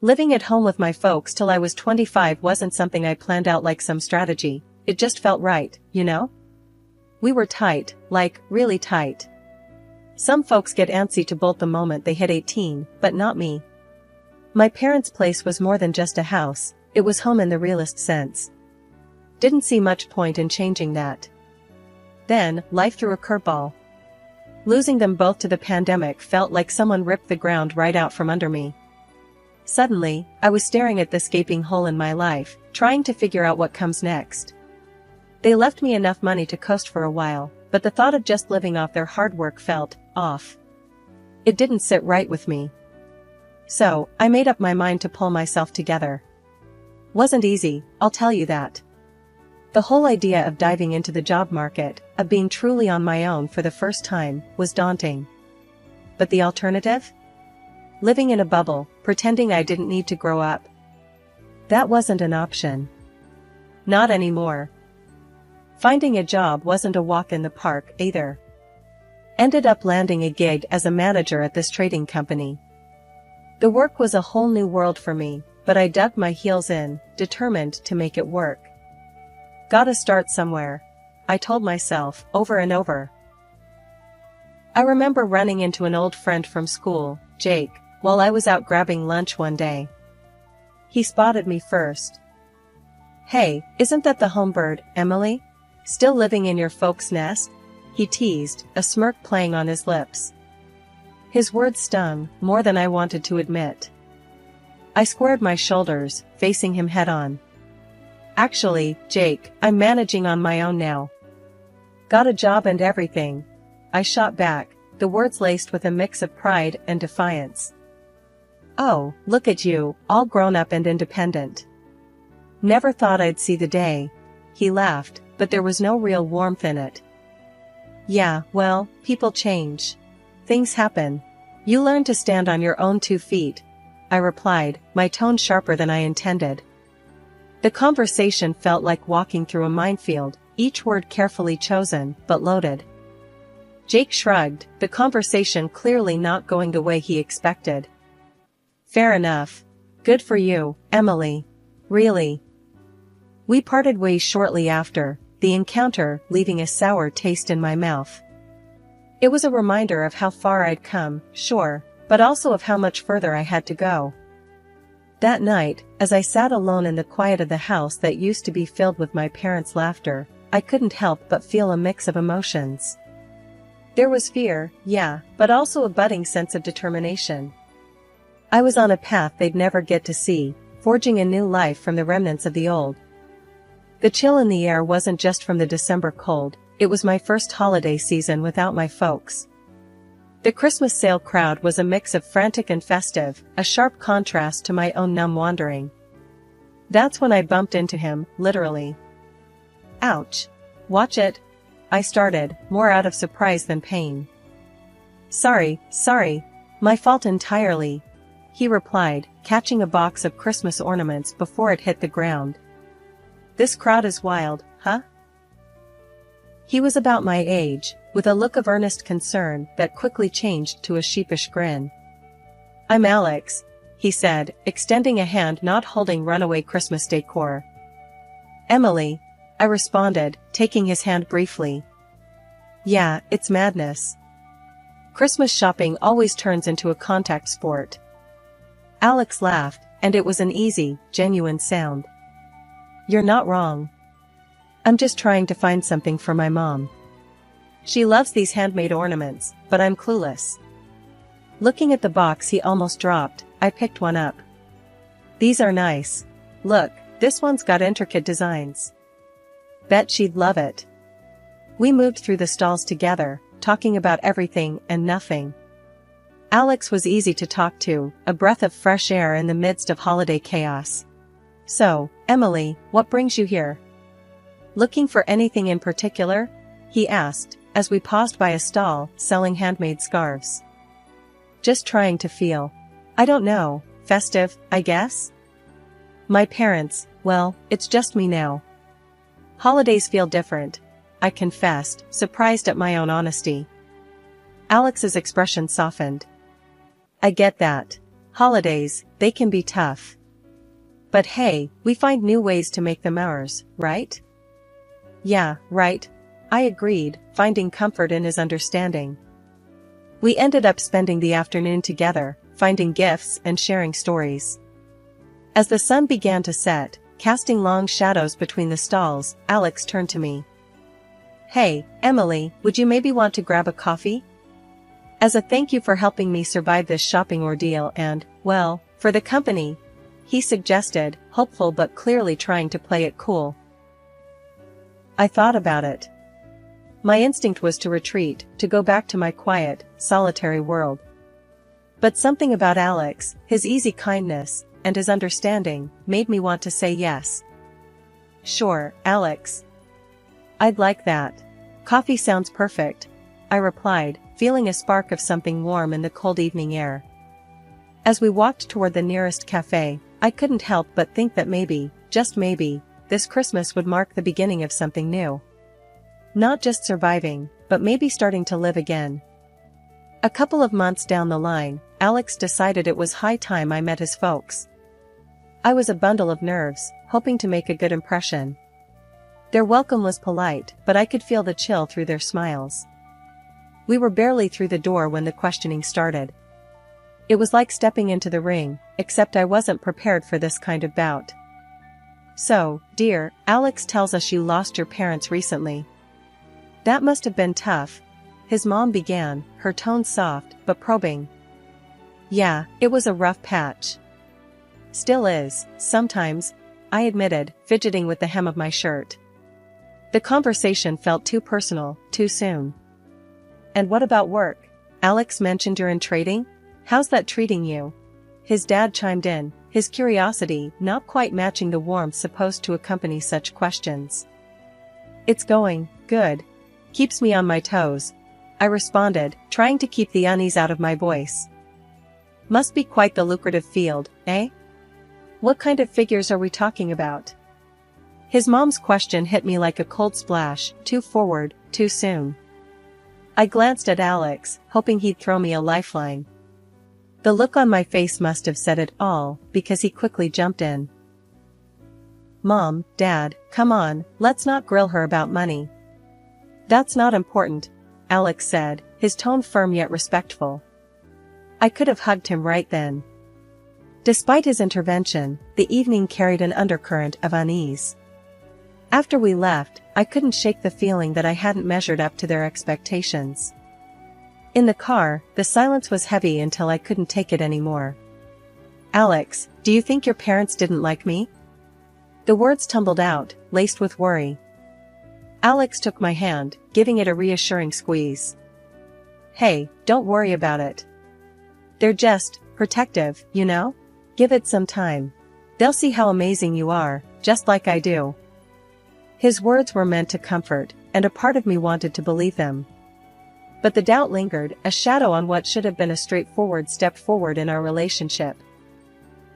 Living at home with my folks till I was 25 wasn't something I planned out like some strategy, it just felt right, you know? We were tight, like, really tight. Some folks get antsy to bolt the moment they hit 18, but not me. My parents' place was more than just a house, it was home in the realest sense. Didn't see much point in changing that. Then, life threw a curveball. Losing them both to the pandemic felt like someone ripped the ground right out from under me. Suddenly, I was staring at this gaping hole in my life, trying to figure out what comes next. They left me enough money to coast for a while, but the thought of just living off their hard work felt off. It didn't sit right with me. So, I made up my mind to pull myself together. Wasn't easy, I'll tell you that. The whole idea of diving into the job market, of being truly on my own for the first time, was daunting. But the alternative? Living in a bubble, pretending I didn't need to grow up. That wasn't an option. Not anymore. Finding a job wasn't a walk in the park, either. Ended up landing a gig as a manager at this trading company. The work was a whole new world for me, but I dug my heels in, determined to make it work. Gotta start somewhere, I told myself, over and over. I remember running into an old friend from school, Jake, while I was out grabbing lunch one day. He spotted me first. "Hey, isn't that the home bird, Emily? Still living in your folks' nest?" he teased, a smirk playing on his lips. His words stung, more than I wanted to admit. I squared my shoulders, facing him head-on. "Actually, Jake, I'm managing on my own now. Got a job and everything," I shot back, the words laced with a mix of pride and defiance. "Oh, look at you, all grown up and independent. Never thought I'd see the day," he laughed, but there was no real warmth in it. "Yeah, well, people change. Things happen. You learn to stand on your own 2 feet," I replied, my tone sharper than I intended. The conversation felt like walking through a minefield, each word carefully chosen, but loaded. Jake shrugged, the conversation clearly not going the way he expected. "Fair enough. Good for you, Emily. Really." We parted ways shortly after, the encounter leaving a sour taste in my mouth. It was a reminder of how far I'd come, sure, but also of how much further I had to go. That night, as I sat alone in the quiet of the house that used to be filled with my parents' laughter, I couldn't help but feel a mix of emotions. There was fear, yeah, but also a budding sense of determination. I was on a path they'd never get to see, forging a new life from the remnants of the old. The chill in the air wasn't just from the December cold, it was my first holiday season without my folks. The Christmas sale crowd was a mix of frantic and festive, a sharp contrast to my own numb wandering. That's when I bumped into him, literally. "Ouch. Watch it," I started, more out of surprise than pain. Sorry, my fault entirely," he replied, catching a box of Christmas ornaments before it hit the ground. "This crowd is wild, huh?" He was about my age, with a look of earnest concern that quickly changed to a sheepish grin. "I'm Alex," he said, extending a hand not holding runaway Christmas decor. "Emily," I responded, taking his hand briefly. "Yeah, it's madness. Christmas shopping always turns into a contact sport." Alex laughed, and it was an easy, genuine sound. "You're not wrong. I'm just trying to find something for my mom. She loves these handmade ornaments, but I'm clueless." Looking at the box he almost dropped, I picked one up. "These are nice. Look, this one's got intricate designs. Bet she'd love it." We moved through the stalls together, talking about everything and nothing. Alex was easy to talk to, a breath of fresh air in the midst of holiday chaos. "So, Emily, what brings you here? Looking for anything in particular?" he asked, as we paused by a stall selling handmade scarves. "Just trying to feel, I don't know, festive, I guess? My parents, well, it's just me now. Holidays feel different," I confessed, surprised at my own honesty. Alex's expression softened. "I get that. Holidays, they can be tough. But hey, we find new ways to make them ours, right? Yeah, right. I agreed, finding comfort in his understanding. We ended up spending the afternoon together, finding gifts and sharing stories. As the sun began to set, casting long shadows between the stalls, Alex turned to me. Hey, Emily, would you maybe want to grab a coffee? As a thank you for helping me survive this shopping ordeal and, well, for the company, he suggested, hopeful but clearly trying to play it cool. I thought about it. My instinct was to retreat, to go back to my quiet, solitary world. But something about Alex, his easy kindness, and his understanding, made me want to say yes. Sure, Alex. I'd like that. Coffee sounds perfect, I replied, feeling a spark of something warm in the cold evening air. As we walked toward the nearest cafe, I couldn't help but think that maybe, just maybe, this Christmas would mark the beginning of something new. Not just surviving, but maybe starting to live again. A couple of months down the line, Alex decided it was high time I met his folks. I was a bundle of nerves, hoping to make a good impression. Their welcome was polite, but I could feel the chill through their smiles. We were barely through the door when the questioning started. It was like stepping into the ring, except I wasn't prepared for this kind of bout. So, dear, Alex tells us you lost your parents recently. That must have been tough, his mom began, her tone soft, but probing. Yeah, it was a rough patch. Still is, sometimes, I admitted, fidgeting with the hem of my shirt. The conversation felt too personal, too soon. And what about work? Alex mentioned you're in trading? How's that treating you? His dad chimed in, his curiosity not quite matching the warmth supposed to accompany such questions. It's going good. Keeps me on my toes, I responded, trying to keep the unease out of my voice. Must be quite the lucrative field, eh? What kind of figures are we talking about? His mom's question hit me like a cold splash, too forward, too soon. I glanced at Alex, hoping he'd throw me a lifeline. The look on my face must have said it all, because he quickly jumped in. Mom, Dad, come on, let's not grill her about money. That's not important, Alex said, his tone firm yet respectful. I could have hugged him right then. Despite his intervention, the evening carried an undercurrent of unease. After we left, I couldn't shake the feeling that I hadn't measured up to their expectations. In the car, the silence was heavy until I couldn't take it anymore. Alex, do you think your parents didn't like me? The words tumbled out, laced with worry. Alex took my hand, giving it a reassuring squeeze. Hey, don't worry about it. They're just protective, you know? Give it some time. They'll see how amazing you are, just like I do. His words were meant to comfort, and a part of me wanted to believe them. But the doubt lingered, a shadow on what should have been a straightforward step forward in our relationship.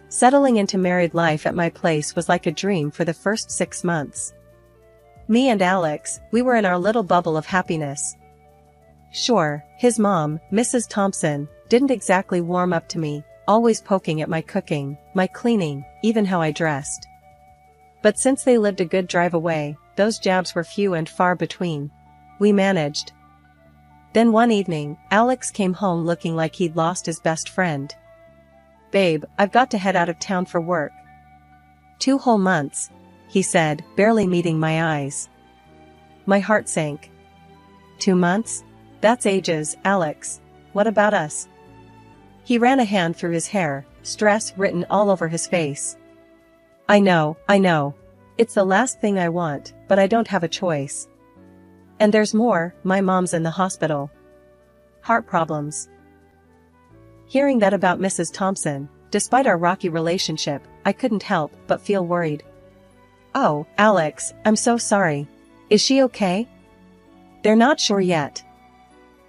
Settling into married life at my place was like a dream for the first 6 months. Me and Alex, we were in our little bubble of happiness. Sure, his mom, Mrs. Thompson, didn't exactly warm up to me, always poking at my cooking, my cleaning, even how I dressed. But since they lived a good drive away, those jabs were few and far between. We managed. Then one evening, Alex came home looking like he'd lost his best friend. Babe, I've got to head out of town for work. 2 whole months, he said, barely meeting my eyes. My heart sank. 2 months? That's ages, Alex. What about us? He ran a hand through his hair, stress written all over his face. I know. It's the last thing I want, but I don't have a choice. And there's more, my mom's in the hospital. Heart problems. Hearing that about Mrs. Thompson, despite our rocky relationship, I couldn't help but feel worried. Oh, Alex, I'm so sorry. Is she okay? They're not sure yet.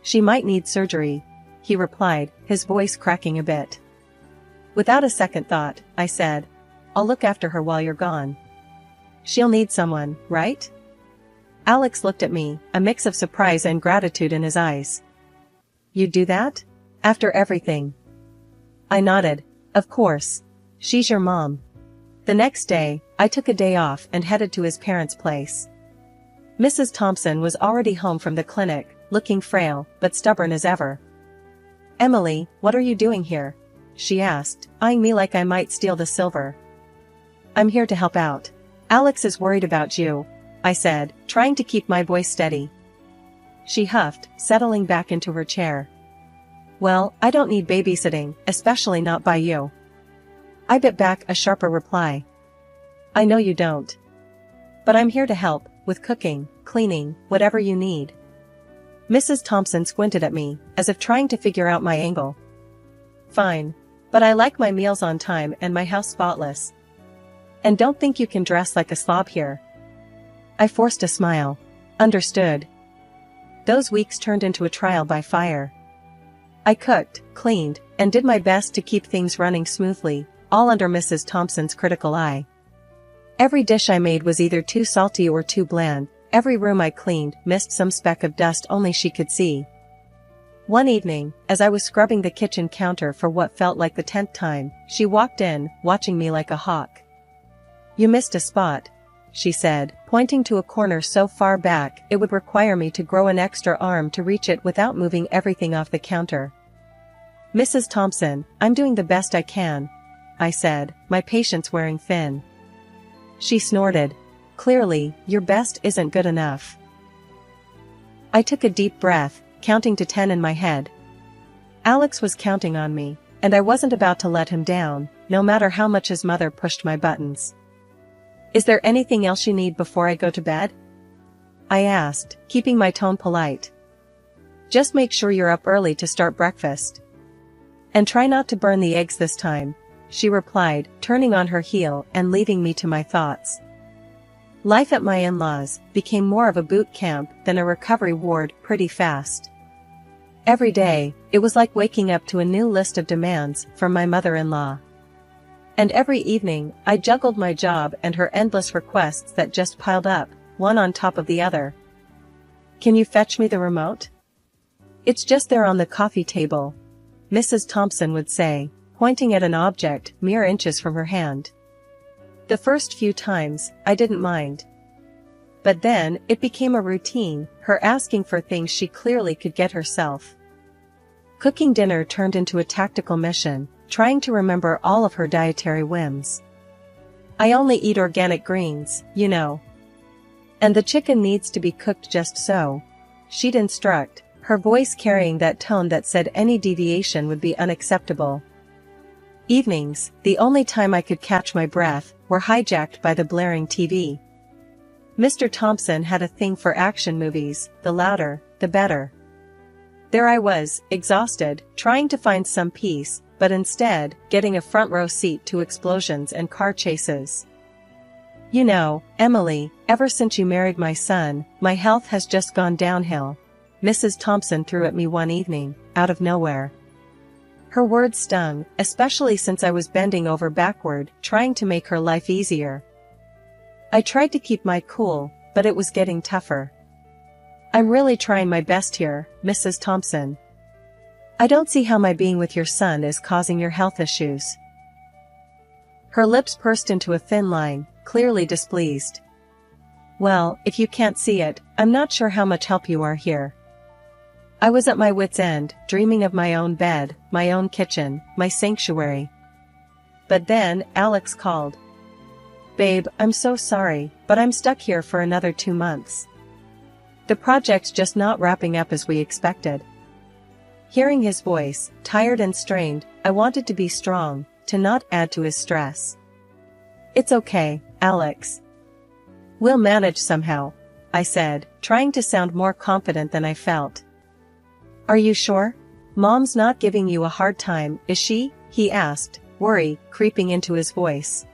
She might need surgery, he replied, his voice cracking a bit. Without a second thought, I said, I'll look after her while you're gone. She'll need someone, right? Alex looked at me, a mix of surprise and gratitude in his eyes. You'd do that? After everything? I nodded. Of course, She's your mom. The next day, I took a day off and headed to his parents' place. Mrs. Thompson was already home from the clinic, looking frail, but stubborn as ever. "Emily, what are you doing here?" she asked, eyeing me like I might steal the silver. "I'm here to help out. Alex is worried about you," I said, trying to keep my voice steady. She huffed, settling back into her chair. "Well, I don't need babysitting, especially not by you." I bit back a sharper reply. "I know you don't. But I'm here to help, with cooking, cleaning, whatever you need." Mrs. Thompson squinted at me, as if trying to figure out my angle. "Fine. But I like my meals on time and my house spotless. And don't think you can dress like a slob here." I forced a smile. Understood. Those weeks turned into a trial by fire. I cooked, cleaned, and did my best to keep things running smoothly, all under Mrs. Thompson's critical eye. Every dish I made was either too salty or too bland. Every room I cleaned missed some speck of dust only she could see. One evening, as I was scrubbing the kitchen counter for what felt like the 10th time, she walked in, watching me like a hawk. "You missed a spot," she said, pointing to a corner so far back it would require me to grow an extra arm to reach it without moving everything off the counter. "Mrs. Thompson, I'm doing the best I can," I said, my patience wearing thin. She snorted. "Clearly, your best isn't good enough." I took a deep breath, counting to 10 in my head. Alex was counting on me, and I wasn't about to let him down, no matter how much his mother pushed my buttons. "Is there anything else you need before I go to bed?" I asked, keeping my tone polite. "Just make sure you're up early to start breakfast. And try not to burn the eggs this time," she replied, turning on her heel and leaving me to my thoughts. Life at my in-laws became more of a boot camp than a recovery ward pretty fast. Every day, it was like waking up to a new list of demands from my mother-in-law. And every evening, I juggled my job and her endless requests that just piled up, one on top of the other. "Can you fetch me the remote?" "It's just there on the coffee table," Mrs. Thompson would say, pointing at an object mere inches from her hand. The first few times, I didn't mind. But then, it became a routine, her asking for things she clearly could get herself. Cooking dinner turned into a tactical mission, trying to remember all of her dietary whims. "I only eat organic greens, you know. And the chicken needs to be cooked just so," she'd instruct, her voice carrying that tone that said any deviation would be unacceptable. Evenings, the only time I could catch my breath, were hijacked by the blaring TV. Mr. Thompson had a thing for action movies, the louder, the better. There I was, exhausted, trying to find some peace, but instead, getting a front row seat to explosions and car chases. "You know, Emily, ever since you married my son, my health has just gone downhill," Mrs. Thompson threw at me one evening, out of nowhere. Her words stung, especially since I was bending over backward, trying to make her life easier. I tried to keep my cool, but it was getting tougher. "I'm really trying my best here, Mrs. Thompson. I don't see how my being with your son is causing your health issues." Her lips pursed into a thin line, clearly displeased. "Well, if you can't see it, I'm not sure how much help you are here." I was at my wit's end, dreaming of my own bed, my own kitchen, my sanctuary. But then, Alex called. "Babe, I'm so sorry, but I'm stuck here for another 2 months. The project's just not wrapping up as we expected." Hearing his voice, tired and strained, I wanted to be strong, to not add to his stress. "It's okay, Alex. We'll manage somehow," I said, trying to sound more confident than I felt. "Are you sure? Mom's not giving you a hard time, is she?" he asked, worry creeping into his voice.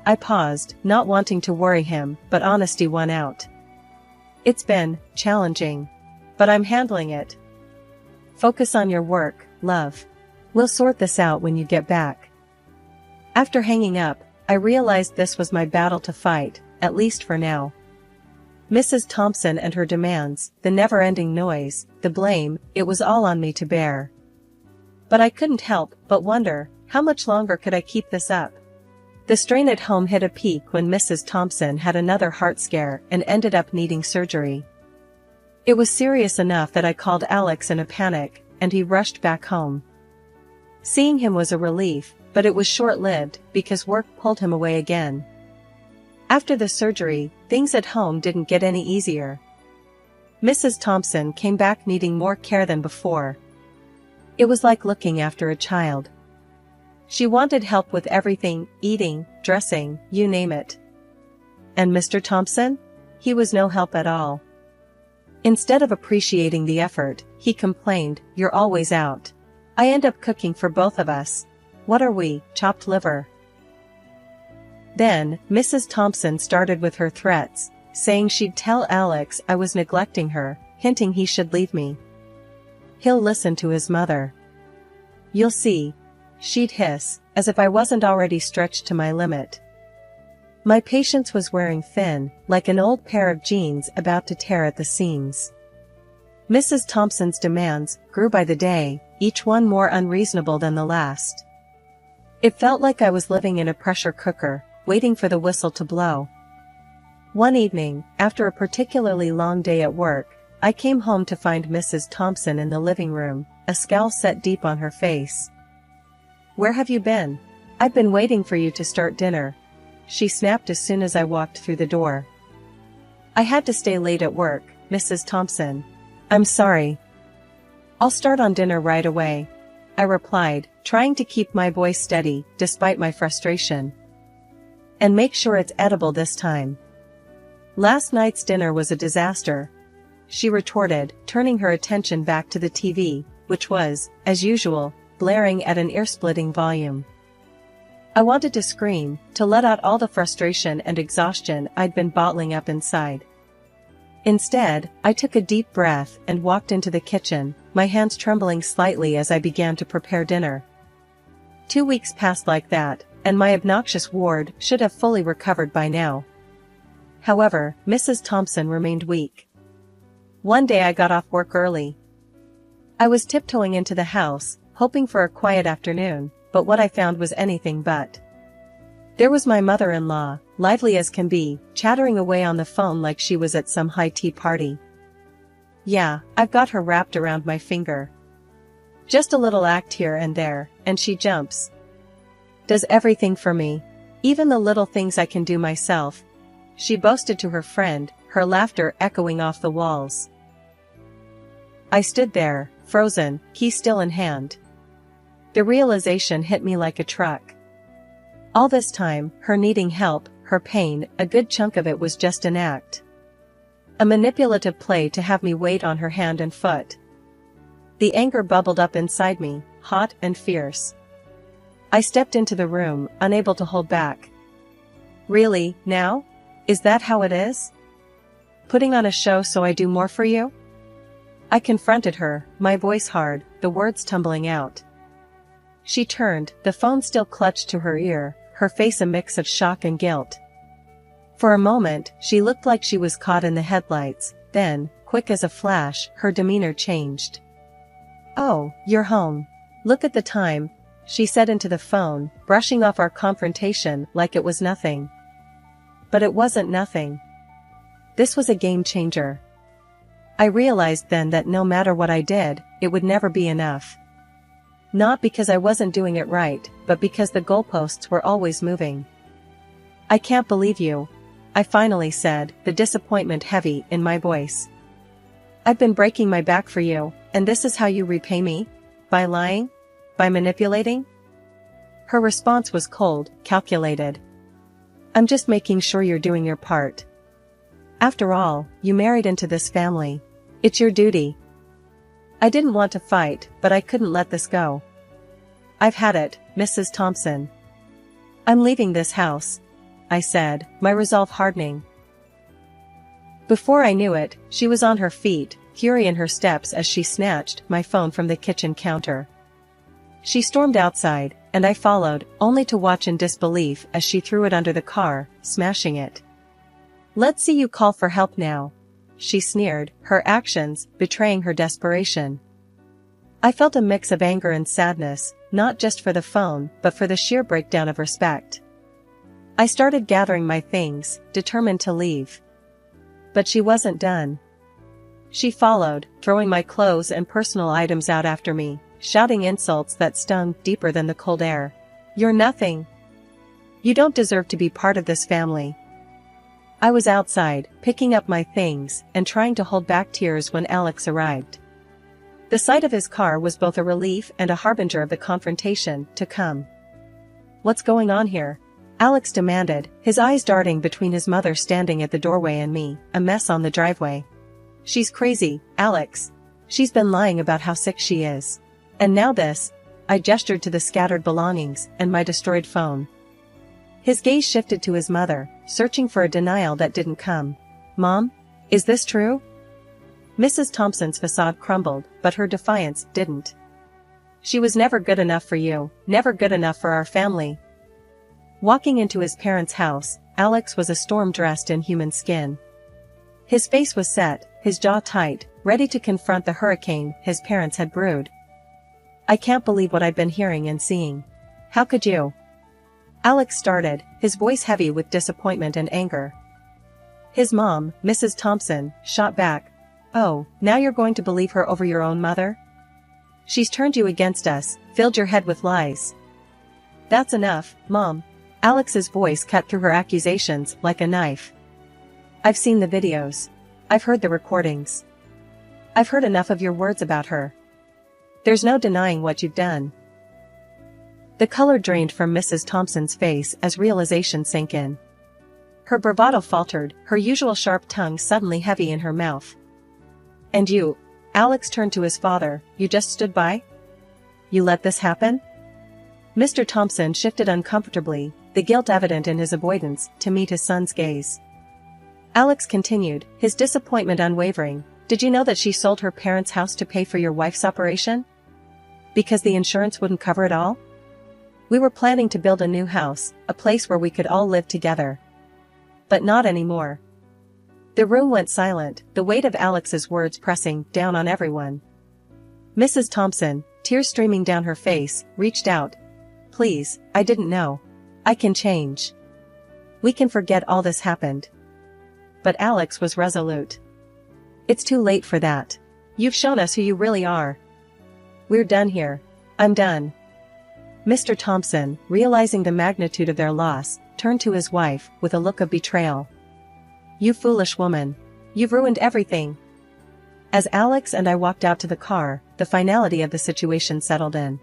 I paused, not wanting to worry him, but honesty won out. "It's been challenging. But I'm handling it. Focus on your work, love. We'll sort this out when you get back." After hanging up, I realized this was my battle to fight, at least for now. Mrs. Thompson and her demands, the never-ending noise, the blame, it was all on me to bear. But I couldn't help but wonder, How much longer could I keep this up? The strain at home hit a peak when Mrs. Thompson had another heart scare and ended up needing surgery. It was serious enough that I called Alex in a panic, and he rushed back home. Seeing him was a relief, but it was short-lived because work pulled him away again. After the surgery, things at home didn't get any easier. Mrs. Thompson came back needing more care than before. It was like looking after a child. She wanted help with everything, eating, dressing, you name it. And Mr. Thompson? He was no help at all. Instead of appreciating the effort, he complained, "You're always out. I end up cooking for both of us. What are we, chopped liver?" Then, Mrs. Thompson started with her threats, saying she'd tell Alex I was neglecting her, hinting he should leave me. "He'll listen to his mother. You'll see," she'd hiss, as if I wasn't already stretched to my limit. My patience was wearing thin, like an old pair of jeans about to tear at the seams. Mrs. Thompson's demands grew by the day, each one more unreasonable than the last. It felt like I was living in a pressure cooker, waiting for the whistle to blow. One evening, after a particularly long day at work, I came home to find Mrs. Thompson in the living room, a scowl set deep on her face. "Where have you been? I've been waiting for you to start dinner," she snapped as soon as I walked through the door. "I had to stay late at work, Mrs. Thompson. I'm sorry." "I'll start on dinner right away," I replied, trying to keep my voice steady despite my frustration. "And make sure it's edible this time." "Last night's dinner was a disaster," she retorted, turning her attention back to the TV, which was, as usual, blaring at an ear-splitting volume. I wanted to scream, to let out all the frustration and exhaustion I'd been bottling up inside. Instead, I took a deep breath and walked into the kitchen, my hands trembling slightly as I began to prepare dinner. 2 weeks passed like that, and my obnoxious ward should have fully recovered by now. However, Mrs. Thompson remained weak. One day I got off work early. I was tiptoeing into the house, hoping for a quiet afternoon, but what I found was anything but. There was my mother-in-law, lively as can be, chattering away on the phone like she was at some high tea party. Yeah, I've got her wrapped around my finger. Just a little act here and there, and she jumps. Does everything for me. Even the little things I can do myself, she boasted to her friend, her laughter echoing off the walls. I stood there, frozen, key still in hand. The realization hit me like a truck. All this time, her needing help, her pain, a good chunk of it was just an act. A manipulative play to have me wait on her hand and foot. The anger bubbled up inside me, hot and fierce. I stepped into the room, unable to hold back. Really, now? Is that how it is? Putting on a show so I do more for you? I confronted her, my voice hard, the words tumbling out. She turned, the phone still clutched to her ear, her face a mix of shock and guilt. For a moment, she looked like she was caught in the headlights, then, quick as a flash, her demeanor changed. "Oh, you're home. Look at the time," she said into the phone, brushing off our confrontation like it was nothing. But it wasn't nothing. This was a game changer. I realized then that no matter what I did, it would never be enough. Not because I wasn't doing it right, but because the goalposts were always moving. "I can't believe you," I finally said, the disappointment heavy in my voice. "I've been breaking my back for you, and this is how you repay me? By lying? By manipulating?" Her response was cold, calculated. "I'm just making sure you're doing your part. After all, you married into this family. It's your duty." I didn't want to fight, but I couldn't let this go. "I've had it, Mrs. Thompson. I'm leaving this house," I said, my resolve hardening. Before I knew it, she was on her feet, fury in her steps as she snatched my phone from the kitchen counter. She stormed outside, and I followed, only to watch in disbelief as she threw it under the car, smashing it. "Let's see you call for help now," she sneered, her actions betraying her desperation. I felt a mix of anger and sadness, not just for the phone, but for the sheer breakdown of respect. I started gathering my things, determined to leave. But she wasn't done. She followed, throwing my clothes and personal items out after me, shouting insults that stung deeper than the cold air. "You're nothing. You don't deserve to be part of this family." I was outside, picking up my things, and trying to hold back tears when Alex arrived. The sight of his car was both a relief and a harbinger of the confrontation to come. "What's going on here?" Alex demanded, his eyes darting between his mother standing at the doorway and me, a mess on the driveway. "She's crazy, Alex. She's been lying about how sick she is. And now this." I gestured to the scattered belongings and my destroyed phone. His gaze shifted to his mother, searching for a denial that didn't come. "Mom? Is this true?" Mrs. Thompson's facade crumbled, but her defiance didn't. "She was never good enough for you, never good enough for our family." Walking into his parents' house, Alex was a storm dressed in human skin. His face was set, his jaw tight, ready to confront the hurricane his parents had brewed. "I can't believe what I've been hearing and seeing. How could you?" Alex started, his voice heavy with disappointment and anger. His mom, Mrs. Thompson, shot back. "Oh, now you're going to believe her over your own mother? She's turned you against us, filled your head with lies." "That's enough, Mom." Alex's voice cut through her accusations like a knife. "I've seen the videos. I've heard the recordings. I've heard enough of your words about her. There's no denying what you've done." The color drained from Mrs. Thompson's face as realization sank in. Her bravado faltered, her usual sharp tongue suddenly heavy in her mouth. "And you?" Alex turned to his father. "You just stood by? You let this happen?" Mr. Thompson shifted uncomfortably, the guilt evident in his avoidance, to meet his son's gaze. Alex continued, his disappointment unwavering. "Did you know that she sold her parents' house to pay for your wife's operation? Because the insurance wouldn't cover it all? We were planning to build a new house, a place where we could all live together. But not anymore." The room went silent, the weight of Alex's words pressing down on everyone. Mrs. Thompson, tears streaming down her face, reached out. "Please, I didn't know. I can change. We can forget all this happened." But Alex was resolute. "It's too late for that. You've shown us who you really are. We're done here. I'm done." Mr. Thompson, realizing the magnitude of their loss, turned to his wife with a look of betrayal. "You foolish woman. You've ruined everything." As Alex and I walked out to the car, the finality of the situation settled in.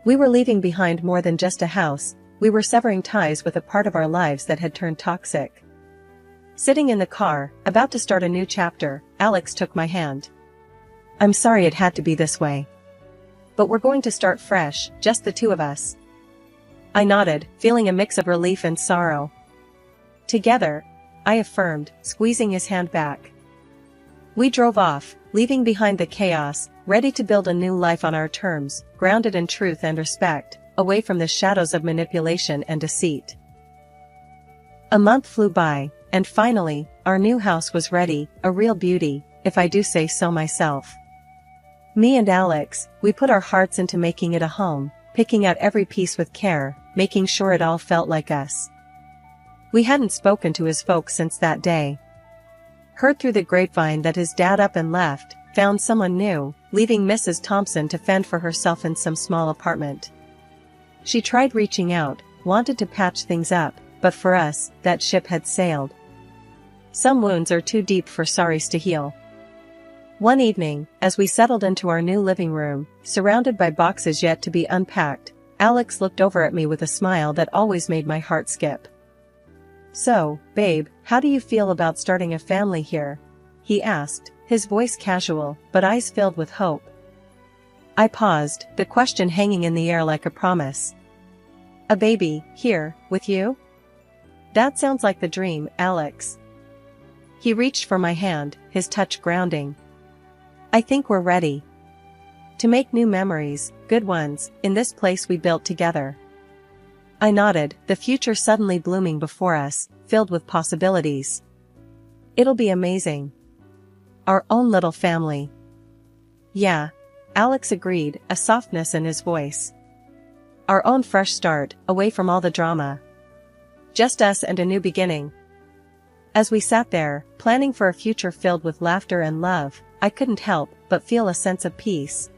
We were leaving behind more than just a house, we were severing ties with a part of our lives that had turned toxic. Sitting in the car, about to start a new chapter, Alex took my hand. "I'm sorry it had to be this way. But we're going to start fresh, just the two of us." I nodded, feeling a mix of relief and sorrow. "Together," I affirmed, squeezing his hand back. We drove off, leaving behind the chaos, ready to build a new life on our terms, grounded in truth and respect, away from the shadows of manipulation and deceit. A month flew by, and finally, our new house was ready, a real beauty, if I do say so myself. Me and Alex, we put our hearts into making it a home, picking out every piece with care, making sure it all felt like us. We hadn't spoken to his folks since that day. Heard through the grapevine that his dad up and left, found someone new, leaving Mrs. Thompson to fend for herself in some small apartment. She tried reaching out, wanted to patch things up, but for us, that ship had sailed. Some wounds are too deep for sorries to heal. One evening, as we settled into our new living room, surrounded by boxes yet to be unpacked, Alex looked over at me with a smile that always made my heart skip. "So, babe, how do you feel about starting a family here?" he asked, his voice casual, but eyes filled with hope. I paused, the question hanging in the air like a promise. "A baby, here, with you? That sounds like the dream, Alex." He reached for my hand, his touch grounding. "I think we're ready to make new memories, good ones, in this place we built together." I nodded, the future suddenly blooming before us, filled with possibilities. "It'll be amazing. Our own little family." "Yeah," Alex agreed, a softness in his voice. Our own fresh start, away from all the drama. Just us and a new beginning. As we sat there, planning for a future filled with laughter and love, I couldn't help but feel a sense of peace.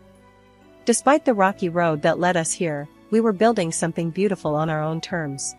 Despite the rocky road that led us here, we were building something beautiful on our own terms.